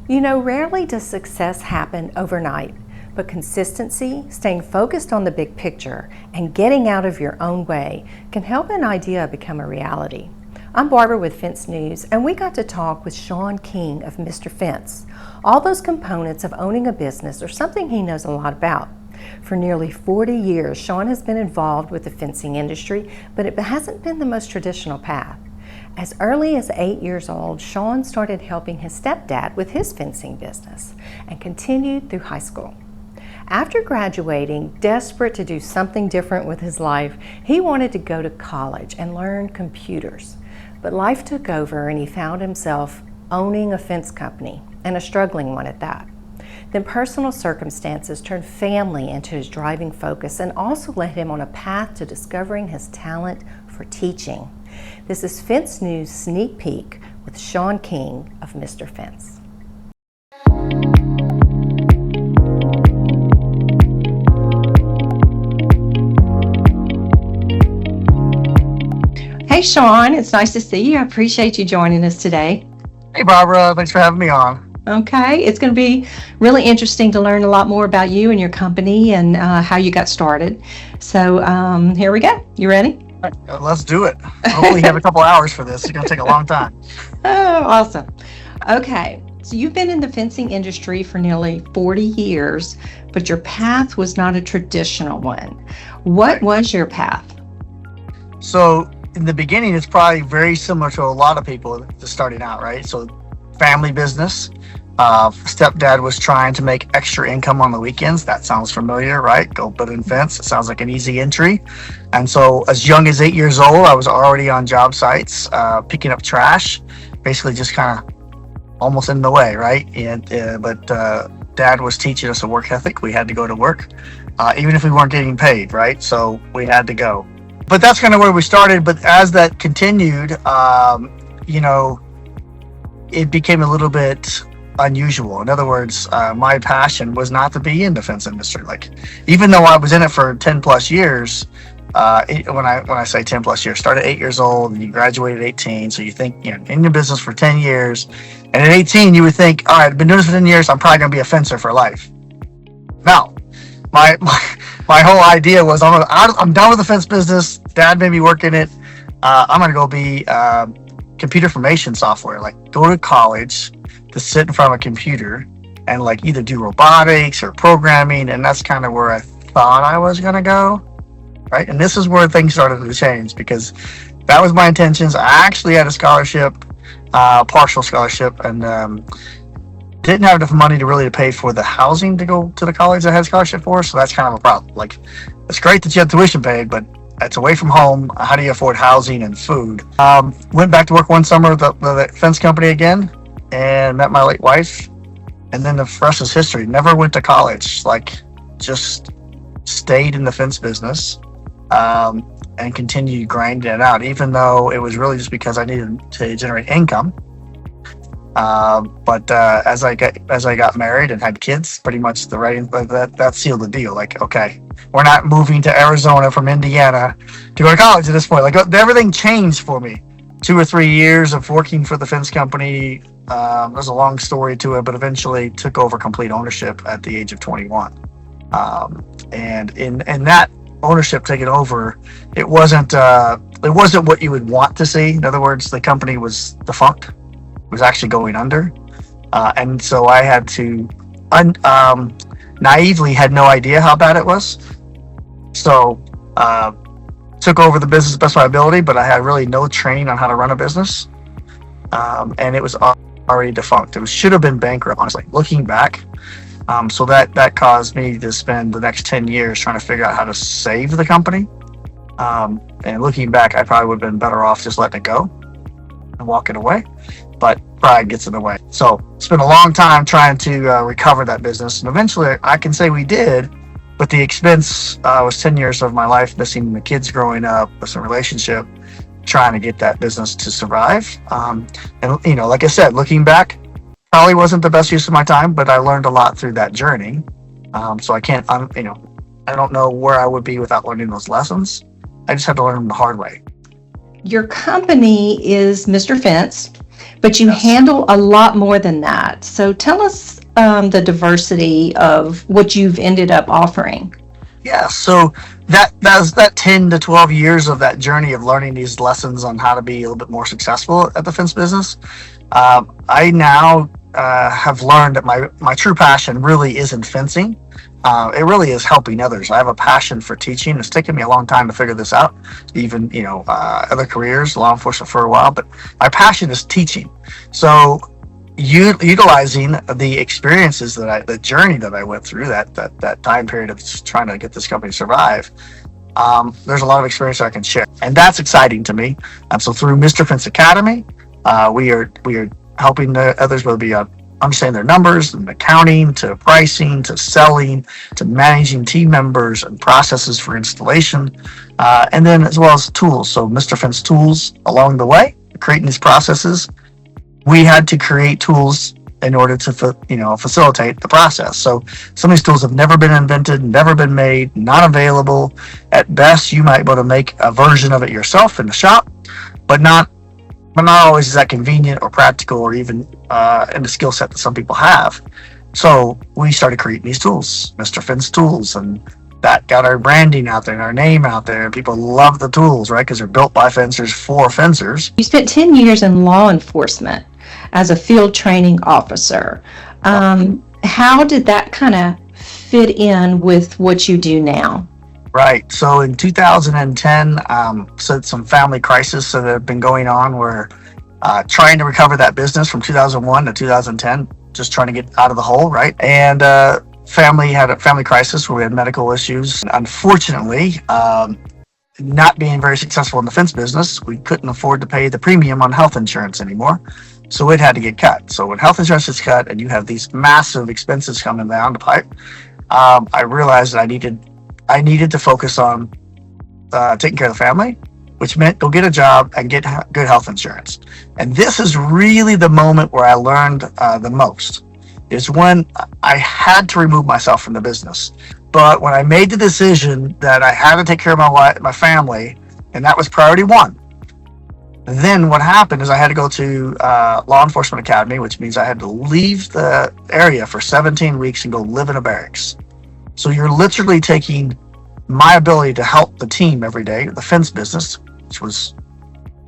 You know, rarely does success happen overnight, but consistency, staying focused on the big picture, and getting out of your own way can help an idea become a reality. I'm Barbara with Fence News, and we got to talk with Shawn King of Mr. Fence. All those components of owning a business are something he knows a lot about. For nearly 40 years, Shawn has been involved with the fencing industry, but it hasn't been the most traditional path. As early as 8 years old, Shawn started helping his stepdad with his fencing business and continued through high school. After graduating, desperate to do something different with his life, he wanted to go to college and learn computers. But life took over and he found himself owning a fence company, and a struggling one at that. Then personal circumstances turned family into his driving focus and also led him on a path to discovering his talent for teaching. This is Fence News Sneak Peek with Shawn King of Mr. Fence. Hey Shawn, it's nice to see you. I appreciate you joining us today. Hey Barbara, thanks for having me on. Okay, it's going to be really interesting to learn a lot more about you and your company and how you got started. So here we go. You ready? All right, let's do it. Hopefully you have a couple hours for this. It's going to take a long time. Oh, awesome. Okay, so you've been in the fencing industry for nearly 40 years, but your path was not a traditional one. What was your path? So in the beginning, it's probably very similar to a lot of people just starting out, right? So family business. Stepdad was trying to make extra income on the weekends. That sounds familiar, right? Go put in fence. It sounds like an easy entry. And so as young as 8 years old, I was already on job sites, picking up trash, basically just kind of almost in the way, right? But Dad was teaching us a work ethic. We had to go to work, even if we weren't getting paid, right? So we had to go. But that's kind of where we started. But as that continued, it became a little bit unusual. In other words, my passion was not to be in the defense industry. Like, even though I was in it for 10 plus years, when I say 10 plus years, started 8 years old and you graduated at 18. So you think, in your business for 10 years, and at 18, you would think, all right, I've been doing this for 10 years. I'm probably going to be a fencer for life. No, my whole idea was I'm done with the fence business. Dad made me work in it. I'm going to go be computer information software, like go to college to sit in front of a computer and like either do robotics or programming. And that's kind of where I thought I was going to go. Right. And this is where things started to change because that was my intentions. I actually had a scholarship, partial scholarship, and didn't have enough money to pay for the housing to go to the college I had a scholarship for. So that's kind of a problem. Like, it's great that you have tuition paid, but it's away from home. How do you afford housing and food? Went back to work one summer at the fence company again and met my late wife. And then the rest is history. Never went to college. Like, just stayed in the fence business and continued grinding it out, even though it was really just because I needed to generate income. But as I got married and had kids, pretty much that sealed the deal. Like, okay, we're not moving to Arizona from Indiana to go to college at this point. Like, everything changed for me. 2 or 3 years of working for the fence company. There's a long story to it, but eventually took over complete ownership at the age of 21. And in that ownership taking over, it wasn't what you would want to see. In other words, the company was defunct. It was actually going under. And so I had to naively had no idea how bad it was. So took over the business best of my ability, but I had really no training on how to run a business. And it was already defunct. It should have been bankrupt, honestly, looking back. So that caused me to spend the next 10 years trying to figure out how to save the company. And looking back, I probably would have been better off just letting it go and walking away. But pride gets in the way. So spent a long time trying to recover that business. And eventually I can say we did, but the expense was 10 years of my life, missing the kids growing up, missing relationship, trying to get that business to survive. And like I said, looking back, probably wasn't the best use of my time, but I learned a lot through that journey. So I can't, I don't know where I would be without learning those lessons. I just had to learn them the hard way. Your company is Mr. Fence, but you Yes. handle a lot more than that. So tell us the diversity of what you've ended up offering. Yeah, so that 10 to 12 years of that journey of learning these lessons on how to be a little bit more successful at the fence business. I now have learned that my true passion really isn't fencing. It really is helping others. I have a passion for teaching. It's taken me a long time to figure this out, even other careers, law enforcement for a while, but my passion is teaching. So utilizing the experiences the journey that I went through, that time period of trying to get this company to survive, there's a lot of experience I can share, and that's exciting to me. So through Mr. Fence Academy, we are helping others, whether it be understanding their numbers, and accounting, to pricing, to selling, to managing team members and processes for installation, and then as well as tools. So Mr. Fence tools along the way, creating these processes. We had to create tools in order to facilitate the process. So some of these tools have never been invented, never been made, not available. At best, you might be able to make a version of it yourself in the shop, but not always is that convenient or practical, or even in the skill set that some people have. So we started creating these tools, Mr. Fence tools, and that got our branding out there and our name out there. And people love the tools, right? Because they're built by fencers for fencers. You spent 10 years in law enforcement as a field training officer. How did that kind of fit in with what you do now? Right. So in 2010, so some family crisis that have been going on, where trying to recover that business from 2001 to 2010, just trying to get out of the hole, right? And family had a family crisis where we had medical issues. And unfortunately, not being very successful in the fence business, we couldn't afford to pay the premium on health insurance anymore. So it had to get cut. So when health insurance is cut and you have these massive expenses coming down the pipe, I realized that I needed to focus on taking care of the family, which meant go get a job and get good health insurance. And this is really the moment where I learned the most, is when I had to remove myself from the business. But when I made the decision that I had to take care of my family, and that was priority one, then what happened is I had to go to Law Enforcement Academy, which means I had to leave the area for 17 weeks and go live in a barracks. So you're literally taking my ability to help the team every day, the fence business, which was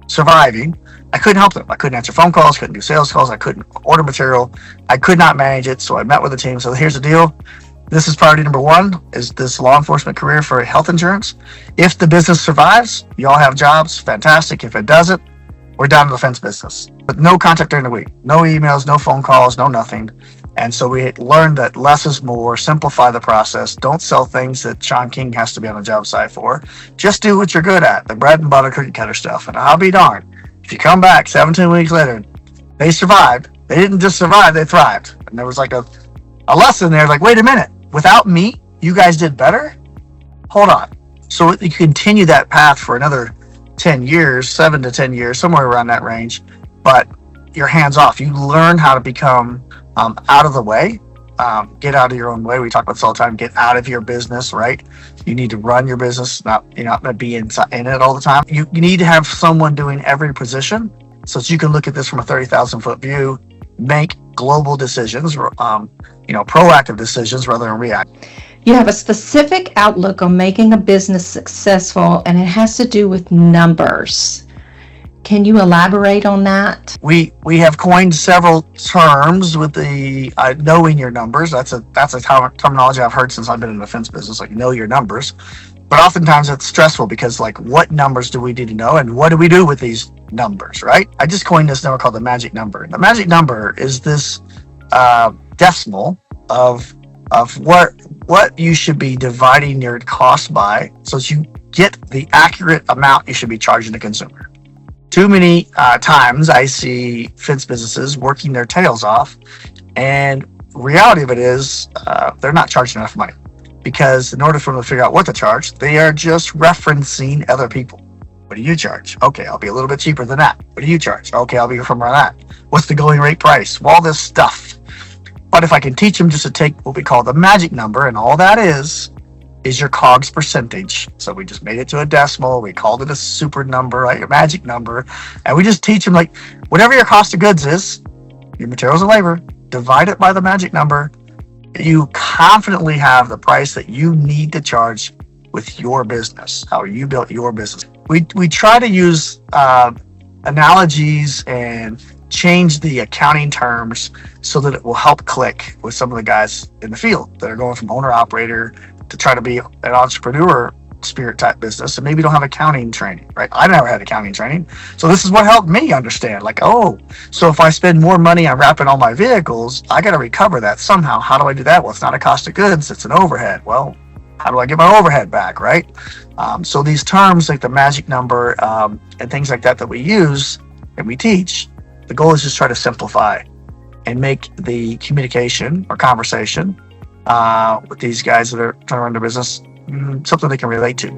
surviving. I couldn't help them. I couldn't answer phone calls, couldn't do sales calls, I couldn't order material. I could not manage it. So I met with the team. So here's the deal. This is priority number one, is this law enforcement career for health insurance. If the business survives, you all have jobs, fantastic. If it doesn't, we're down to the fence business. But no contact during the week, no emails, no phone calls, no nothing. And so we learned that less is more, simplify the process. Don't sell things that Shawn King has to be on the job site for. Just do what you're good at, the bread and butter cookie cutter stuff. And I'll be darned, if you come back 17 weeks later, they survived. They didn't just survive, they thrived. And there was like a lesson there, like, wait a minute, without me, you guys did better? Hold on. So you continue that path for another 10 years, 7 to 10 years, somewhere around that range, but you're hands off. You learn how to become out of the way, get out of your own way. We talk about this all the time, get out of your business, right? You need to run your business, not be in it all the time. You need to have someone doing every position so that you can look at this from a 30,000 foot view, make global decisions, proactive decisions rather than reactive. You have a specific outlook on making a business successful, and it has to do with numbers. Can you elaborate on that? We have coined several terms with the knowing your numbers. That's a terminology I've heard since I've been in the fence business, like know your numbers. But oftentimes it's stressful because, like, what numbers do we need to know, and what do we do with these numbers, right? I just coined this number called the magic number. The magic number is this decimal of what you should be dividing your cost by, so that you get the accurate amount you should be charging the consumer. Too many times I see fence businesses working their tails off, and reality of it is they're not charging enough money, because in order for them to figure out what to charge, they are just referencing other people. What do you charge? Okay, I'll be a little bit cheaper than that. What do you charge? Okay, I'll be from around that. What's the going rate price? All this stuff. But if I can teach them just to take what we call the magic number, and all that is is your COGS percentage. So we just made it to a decimal. We called it a super number, right? A magic number. And we just teach them, like, whatever your cost of goods is, your materials and labor, divide it by the magic number. You confidently have the price that you need to charge with your business, how you built your business. We try to use analogies and change the accounting terms so that it will help click with some of the guys in the field that are going from owner operator to try to be an entrepreneur spirit type business, and maybe don't have accounting training, right? I never had accounting training. So this is what helped me understand, like, oh, so if I spend more money on wrapping all my vehicles, I got to recover that somehow. How do I do that? Well, it's not a cost of goods, it's an overhead. Well, how do I get my overhead back, right? So these terms like the magic number and things like that we use and we teach, the goal is just try to simplify and make the communication or conversation with these guys that are trying to run their business something they can relate to.